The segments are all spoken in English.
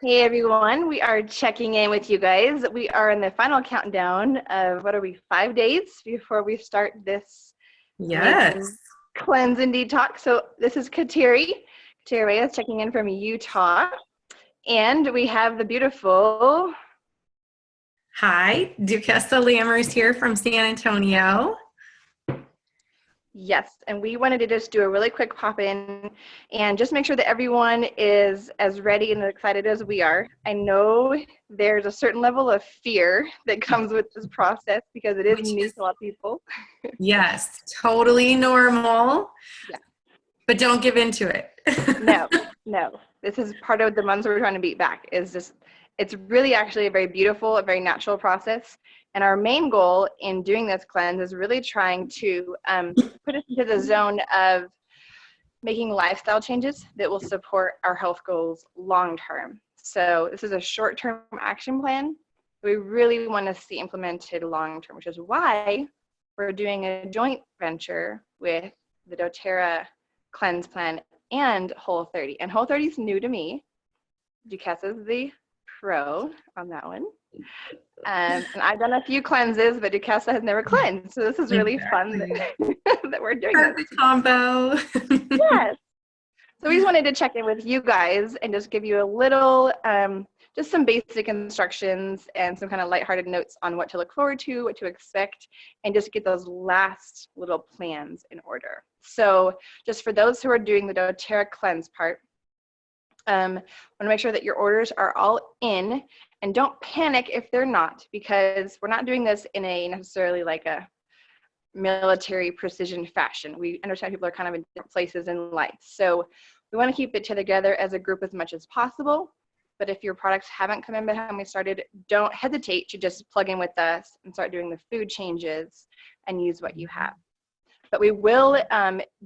Hey everyone, we are checking in with you guys. We are in the final countdown of 5 days before we start this Yes. amazing cleanse and detox. So this is Kateri. Kateri Reyes checking in from Utah. And we have the beautiful. Hi, Duquesa Lammers here from San Antonio. Yes, and we wanted to just do a really quick pop in and just make sure that everyone is as ready and excited as we are. I know there's a certain level of fear that comes with this process because it is new to a lot of people. Yes, totally normal. Yeah. But don't give into it. No. This is part of the months we're trying to beat back. It's really actually a very beautiful, a very natural process. And our main goal in doing this cleanse is really trying to put us into the zone of making lifestyle changes that will support our health goals long term. So this is a short-term action plan we really want to see implemented long term, which is why we're doing a joint venture with the doTERRA cleanse plan and Whole30. And Whole30 is new to me. Duquesa is the pro on that one. And I've done a few cleanses, but Duquesa has never cleansed. So this is really fun that we're doing Perfect this. combo. Yes. So we just wanted to check in with you guys and just give you a little, just some basic instructions and some kind of lighthearted notes on what to look forward to, what to expect, and just get those last little plans in order. So just for those who are doing the doTERRA cleanse part, want to make sure that your orders are all in, and don't panic if they're not, because we're not doing this in a necessarily like a military precision fashion. We understand people are kind of in different places in life. So we want to keep it together as a group as much as possible. But if your products haven't come in by the time we started, don't hesitate to just plug in with us and start doing the food changes and use what you have. But we will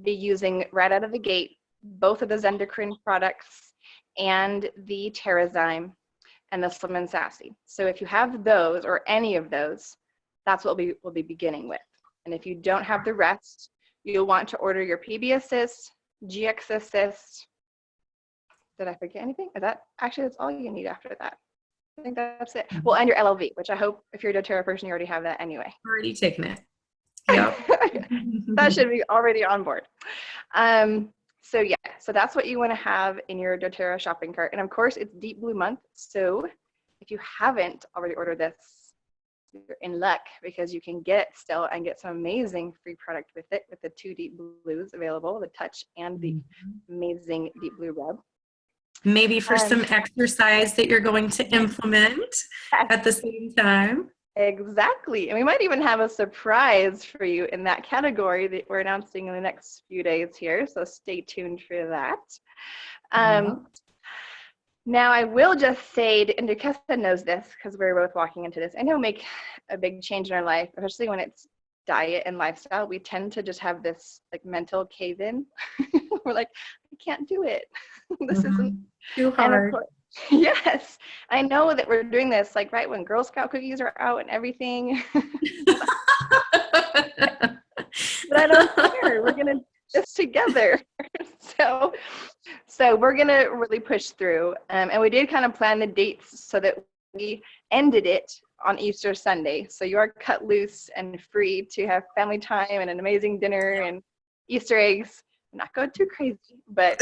be using right out of the gate both of the Zendocrine products and the Terrazyme and the Slim and Sassy. So if you have those or any of those, that's what we'll be beginning with. And if you don't have the rest, you'll want to order your PB Assist, GX Assist. Did I forget anything? That's all you need after that. I think that's it. Well, and your LLV, which I hope if you're a doTERRA person, you already have that anyway. Already taken it. Yep. That should be already on board. So that's what you want to have in your doTERRA shopping cart. And of course, it's Deep Blue Month. So if you haven't already ordered this, you're in luck because you can get it still and get some amazing free product with it, with the 2 Deep Blues available, the Touch and the amazing Deep Blue Rub. Maybe for some exercise that you're going to implement at the same time. Exactly. And we might even have a surprise for you in that category that we're announcing in the next few days here. So stay tuned for that. Now, I will just say, and Duquesa knows this because we're both walking into this, I know make a big change in our life, especially when it's diet and lifestyle. We tend to just have this like mental cave-in. We're like, I can't do it. This isn't too hard. And of course, yes, I know that we're doing this like right when Girl Scout cookies are out and everything. But I don't care. We're gonna do this together. So we're gonna really push through. And we did kind of plan the dates so that we ended it on Easter Sunday. So you are cut loose and free to have family time and an amazing dinner and Easter eggs. Not go too crazy, but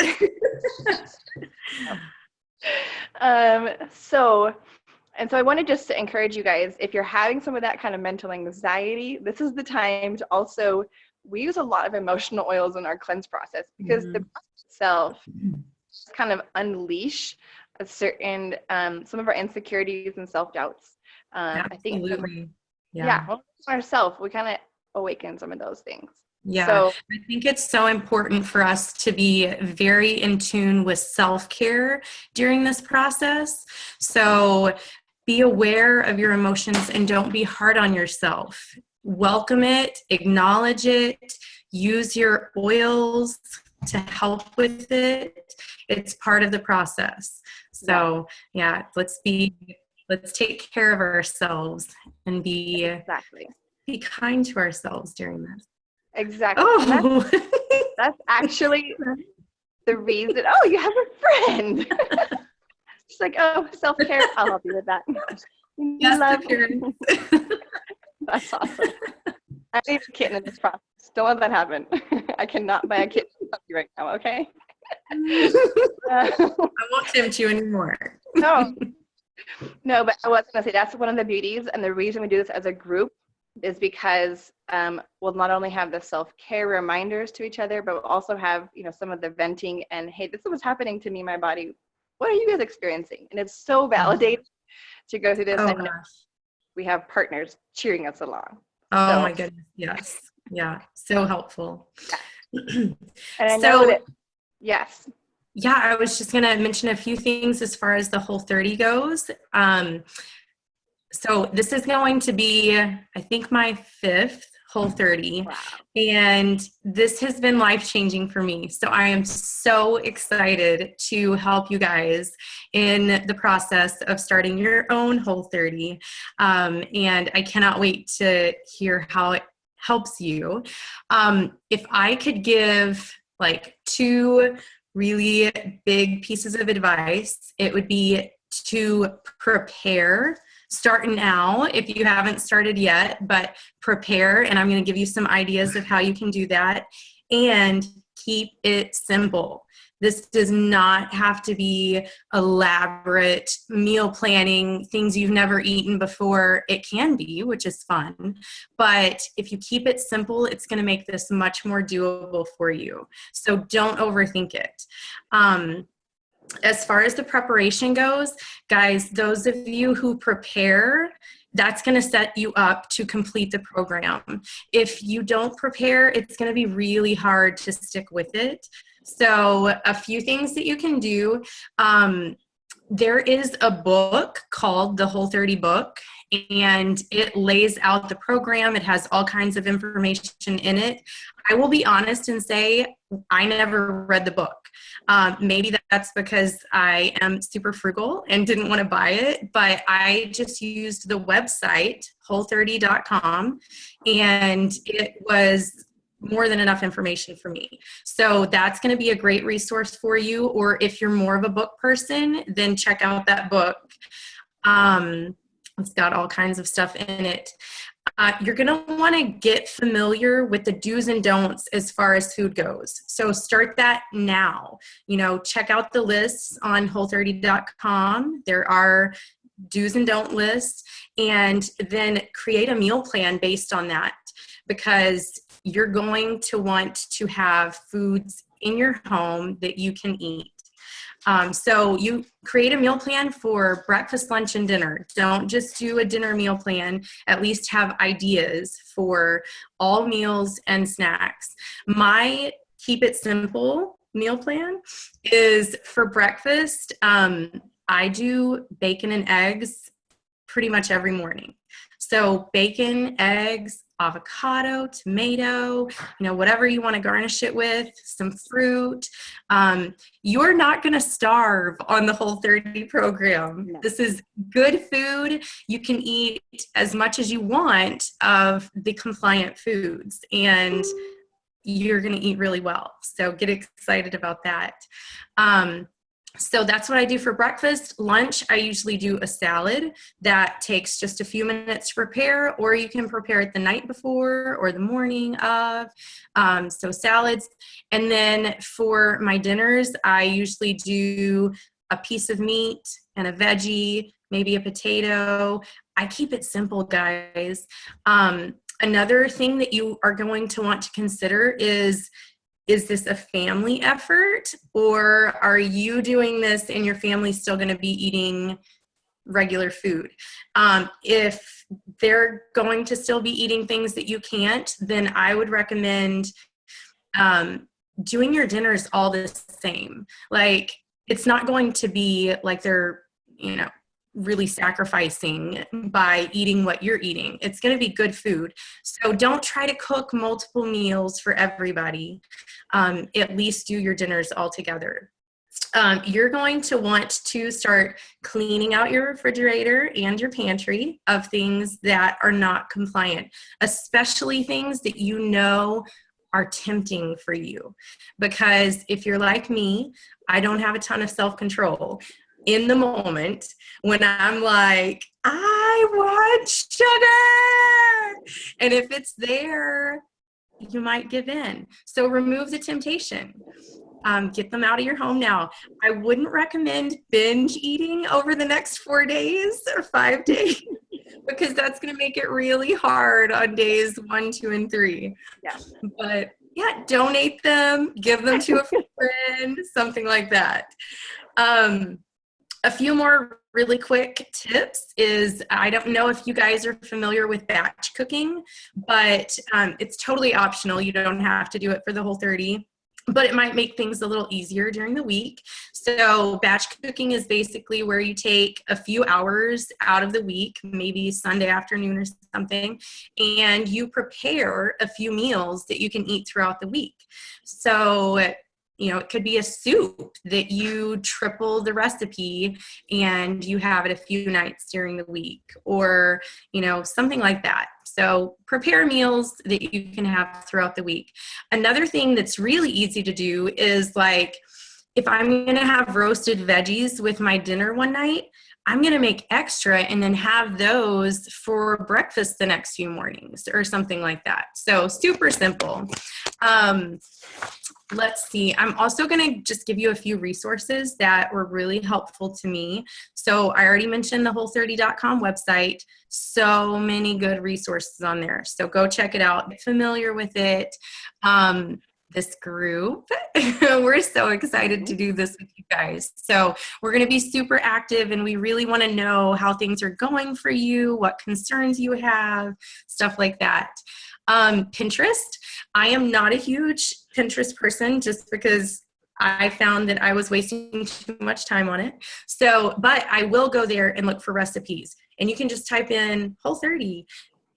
so I wanted just to encourage you guys, if you're having some of that kind of mental anxiety, this is the time to also, we use a lot of emotional oils in our cleanse process because the process itself kind of unleash a certain, some of our insecurities and self-doubts. I think ourselves, we kind of awaken some of those things. Yeah, so, I think it's so important for us to be very in tune with self-care during this process. So be aware of your emotions and don't be hard on yourself. Welcome it, acknowledge it, use your oils to help with it. It's part of the process. So let's take care of ourselves and be kind to ourselves during this. Exactly. Oh. That's actually the reason. Oh, you have a friend. She's like, oh, self-care, I'll help you with that. You Yes, love. appearance. That's awesome. I need a kitten in this process. Don't let that happen. I cannot buy a kitten right now, okay? I won't tempt you anymore. No. No, but I was going to say that's one of the beauties, and the reason we do this as a group is because we'll not only have the self-care reminders to each other, but we'll also have, some of the venting and, hey, this is what's happening to me, my body. What are you guys experiencing? And it's so validating to go through this. Oh, And gosh. we have partners cheering us along. Oh my goodness. Yes. Yeah. So helpful. Yeah. And I know that, yes. Yeah, I was just going to mention a few things as far as the Whole30 goes. So this is going to be, I think, my 5th Whole30. Wow. And this has been life-changing for me. So I am so excited to help you guys in the process of starting your own Whole30. And I cannot wait to hear how it helps you. If I could give like 2 really big pieces of advice, it would be to prepare. Start now if you haven't started yet, but prepare, and I'm going to give you some ideas of how you can do that, and keep it simple. This does not have to be elaborate meal planning, things you've never eaten before. It can be, which is fun, but if you keep it simple, it's going to make this much more doable for you. So don't overthink it. As far as the preparation goes, guys, those of you who prepare, that's going to set you up to complete the program. If you don't prepare, it's going to be really hard to stick with it. So a few things that you can do. There is a book called the Whole30 book, and it lays out the program. It has all kinds of information in it. I will be honest and say I never read the book. Maybe that's because I am super frugal and didn't want to buy it, but I just used the website, whole30.com, and it was more than enough information for me. So that's going to be a great resource for you. Or if you're more of a book person, then check out that book. It's got all kinds of stuff in it. You're going to want to get familiar with the do's and don'ts as far as food goes. So start that now. Check out the lists on whole30.com. There are do's and don't lists, and then create a meal plan based on that, because you're going to want to have foods in your home that you can eat. So you create a meal plan for breakfast, lunch, and dinner. Don't just do a dinner meal plan. At least have ideas for all meals and snacks. My keep it simple meal plan is for breakfast. I do bacon and eggs pretty much every morning. So bacon, eggs, avocado, tomato, whatever you want to garnish it with, some fruit. You're not going to starve on the Whole30 program. No. This is good food. You can eat as much as you want of the compliant foods, and you're going to eat really well. So get excited about that. So that's what I do for breakfast. Lunch, I usually do a salad that takes just a few minutes to prepare, or you can prepare it the night before or the morning of. So salads. And then for my dinners, I usually do a piece of meat and a veggie, maybe a potato. I keep it simple, guys. Another thing that you are going to want to consider is this a family effort, or are you doing this and your family's still going to be eating regular food? If they're going to still be eating things that you can't, then I would recommend doing your dinners all the same. Like, it's not going to be like they're, really sacrificing by eating what you're eating. It's going to be good food. So don't try to cook multiple meals for everybody. At least do your dinners all together. You're going to want to start cleaning out your refrigerator and your pantry of things that are not compliant, especially things that are tempting for you. Because if you're like me, I don't have a ton of self-control. in the moment when I'm like, I want sugar. And if it's there, you might give in. So remove the temptation. Get them out of your home now. I wouldn't recommend binge eating over the next 4 days or 5 days because that's going to make it really hard on days 1, 2, and 3. Yeah. But yeah, donate them, give them to a friend, something like that. A few more really quick tips is, I don't know if you guys are familiar with batch cooking, but it's totally optional. You don't have to do it for the Whole30. But it might make things a little easier during the week. So batch cooking is basically where you take a few hours out of the week, maybe Sunday afternoon or something, and you prepare a few meals that you can eat throughout the week. So, it could be a soup that you triple the recipe and you have it a few nights during the week, or, something like that. So prepare meals that you can have throughout the week. Another thing that's really easy to do is, like, if I'm going to have roasted veggies with my dinner one night, I'm going to make extra and then have those for breakfast the next few mornings or something like that. So super simple. Let's see. I'm also going to just give you a few resources that were really helpful to me. So I already mentioned the Whole30.com website. So many good resources on there. So go check it out. Get familiar with it. This group, we're so excited to do this with you guys. So we're going to be super active, and we really want to know how things are going for you, what concerns you have, stuff like that. Pinterest. I am not a huge Pinterest person just because I found that I was wasting too much time on it. So, but I will go there and look for recipes, and you can just type in Whole30,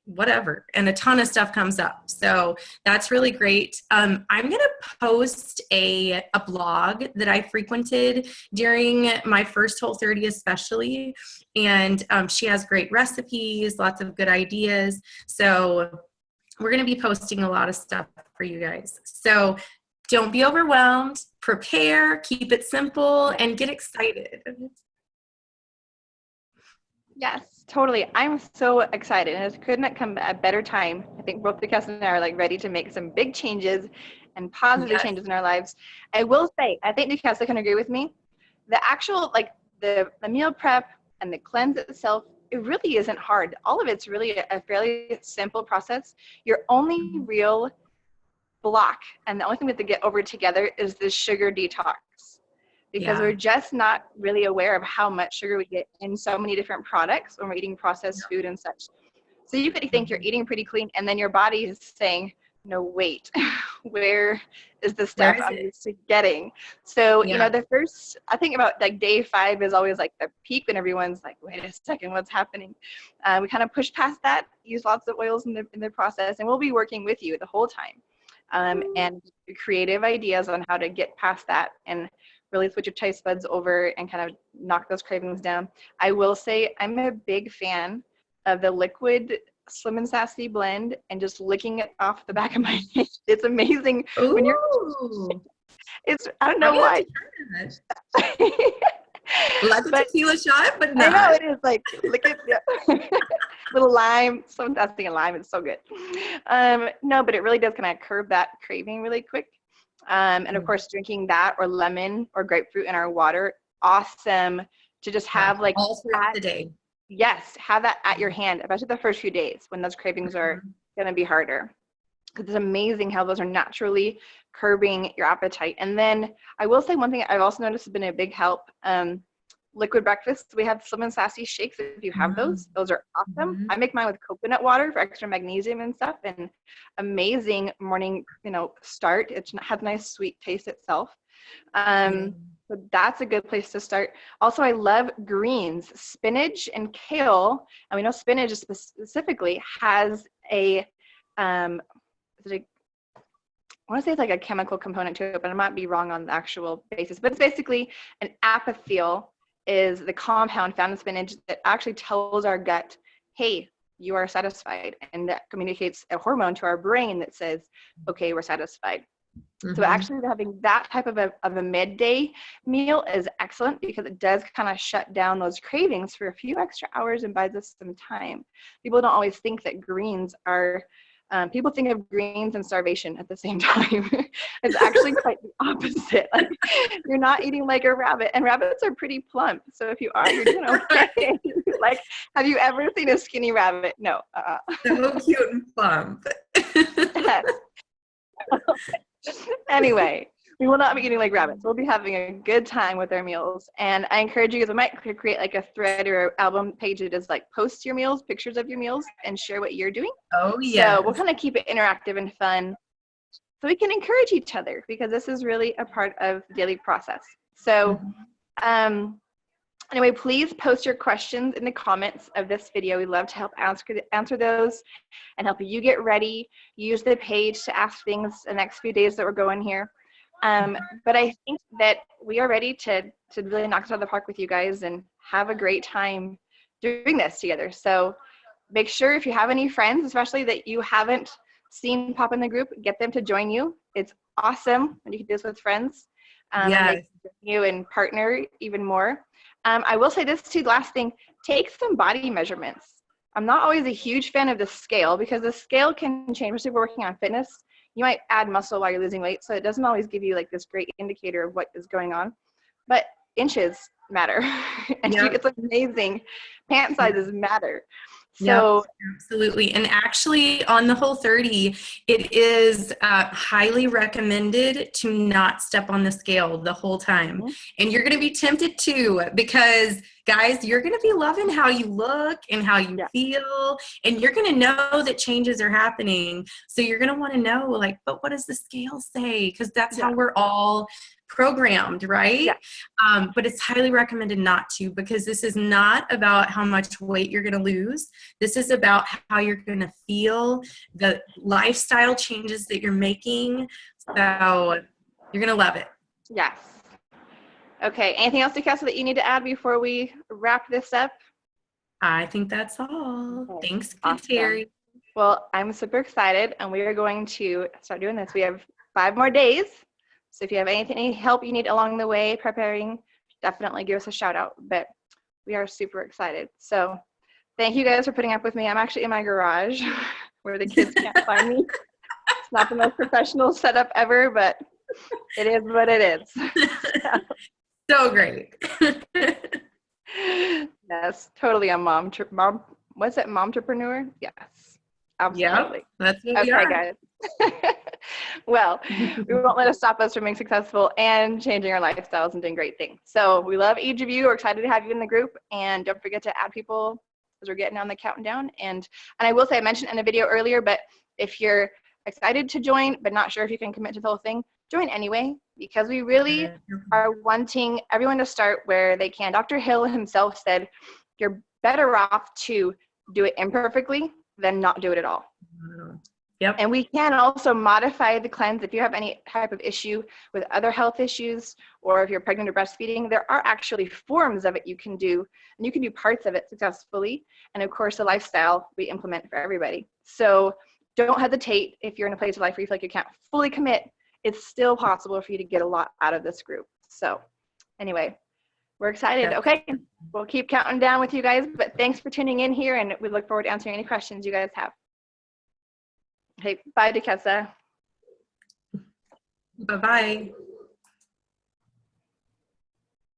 whatever, and a ton of stuff comes up. So that's really great. I'm going to post a blog that I frequented during my first Whole30 especially. And she has great recipes, lots of good ideas. So we're going to be posting a lot of stuff for you guys. So don't be overwhelmed, prepare, keep it simple, and get excited. Yes, totally. I'm so excited, and it couldn't come at a better time. I think both Duquesa and I are like ready to make some big changes and positive changes in our lives. I will say, I think Duquesa can agree with me. The actual, like the meal prep and the cleanse itself, it really isn't hard. All of it's really a fairly simple process. Your only real block, and the only thing we have to get over together, is the sugar detox. Because we're just not really aware of how much sugar we get in so many different products when we're eating processed food and such. So you could think you're eating pretty clean, and then your body is saying, no, wait, where is the stuff I'm used to getting? So, the first, I think about like day 5 is always like the peak when everyone's like, wait a second, what's happening? We kind of push past that, use lots of oils in the process, and we'll be working with you the whole time. And creative ideas on how to get past that and really switch your taste buds over and kind of knock those cravings down. I will say I'm a big fan of the liquid Slim and Sassy blend and just licking it off the back of my hand. It's amazing. Ooh. When you're, I don't know why. Like a tequila shot, but not. I know it is like, lick it. Yeah. Little lime, some Sassy and lime, it's so good. No, but it really does kind of curb that craving really quick. And of course, drinking that or lemon or grapefruit in our water, awesome to just have like all throughout the day. Yes, have that at your hand, especially the first few days when those cravings are going to be harder. Because it's amazing how those are naturally curbing your appetite. And then I will say one thing I've also noticed has been a big help. Liquid breakfast. We have Slim and Sassy shakes. If you have those are awesome. I make mine with coconut water for extra magnesium and stuff, and amazing morning, start. It has a nice sweet taste itself. So that's a good place to start. Also, I love greens, spinach and kale. And we know spinach specifically has I want to say it's like a chemical component to it, but I might be wrong on the actual basis. But it's basically an apothel is the compound found in spinach that actually tells our gut, hey, you are satisfied. And that communicates a hormone to our brain that says, okay, we're satisfied. So actually having that type of a midday meal is excellent because it does kind of shut down those cravings for a few extra hours and buys us some time. People don't always think that greens are, people think of greens and starvation at the same time. It's actually quite the opposite. Like, you're not eating like a rabbit, and rabbits are pretty plump. So if you are, you're doing okay. Like, have you ever seen a skinny rabbit? No. So cute and plump. Anyway, we will not be eating like rabbits. We'll be having a good time with our meals. And I encourage you guys, we might create like a thread or album page that is like post your meals, pictures of your meals, and share what you're doing. Oh, yeah. So we'll kind of keep it interactive and fun so we can encourage each other, because this is really a part of the daily process. So anyway, please post your questions in the comments of this video. We'd love to help answer those and help you get ready. Use the page to ask things the next few days that we're going here. But I think that we are ready to really knock it out of the park with you guys and have a great time doing this together. So make sure if you have any friends, especially that you haven't seen pop in the group, get them to join you. It's awesome when you can do this with friends. And they can join you and partner even more. I will say this too, last thing, take some body measurements. I'm not always a huge fan of the scale because the scale can change, especially if we're working on fitness. You might add muscle while you're losing weight, so it doesn't always give you like this great indicator of what is going on. But inches matter. And it's amazing. Pant sizes matter. So absolutely. And actually on the Whole30, it is highly recommended to not step on the scale the whole time. And you're going to be tempted to, because guys, you're going to be loving how you look and how you feel, and you're going to know that changes are happening. So you're going to want to know, like, but what does the scale say? Because that's how we're all programmed, right? But it's highly recommended not to, because this is not about how much weight you're going to lose. This is about how you're going to feel, the lifestyle changes that you're making. So you're going to love it. Yes. Okay. Anything else, Duquesa, that you need to add before we wrap this up? I think that's all. Okay. Thanks, Awesome. Kateri. Well, I'm super excited, and we are going to start doing this. We have 5 more days. So if you have any help you need along the way preparing, definitely give us a shout out. But we are super excited. So thank you guys for putting up with me. I'm actually in my garage where the kids can't find me. It's not the most professional setup ever, but it is what it is. So great. Yes, totally a what's it, momtrepreneur? Yes, absolutely. Yep, that's what we are. Guys. Well, we won't let it stop us from being successful and changing our lifestyles and doing great things. So we love each of you. We're excited to have you in the group, and don't forget to add people as we're getting on the countdown. And I will say, I mentioned in a video earlier, but if you're excited to join but not sure if you can commit to the whole thing, join anyway, because we really are wanting everyone to start where they can. Dr. Hill himself said, you're better off to do it imperfectly than not do it at all. Yep. And we can also modify the cleanse if you have any type of issue with other health issues, or if you're pregnant or breastfeeding. There are actually forms of it you can do, and you can do parts of it successfully. And of course, the lifestyle we implement for everybody. So don't hesitate if you're in a place of life where you feel like you can't fully commit. It's still possible for you to get a lot out of this group. So anyway, we're excited. Okay, we'll keep counting down with you guys, but thanks for tuning in here, and we look forward to answering any questions you guys have. Okay, bye, Duquesa. Bye-bye.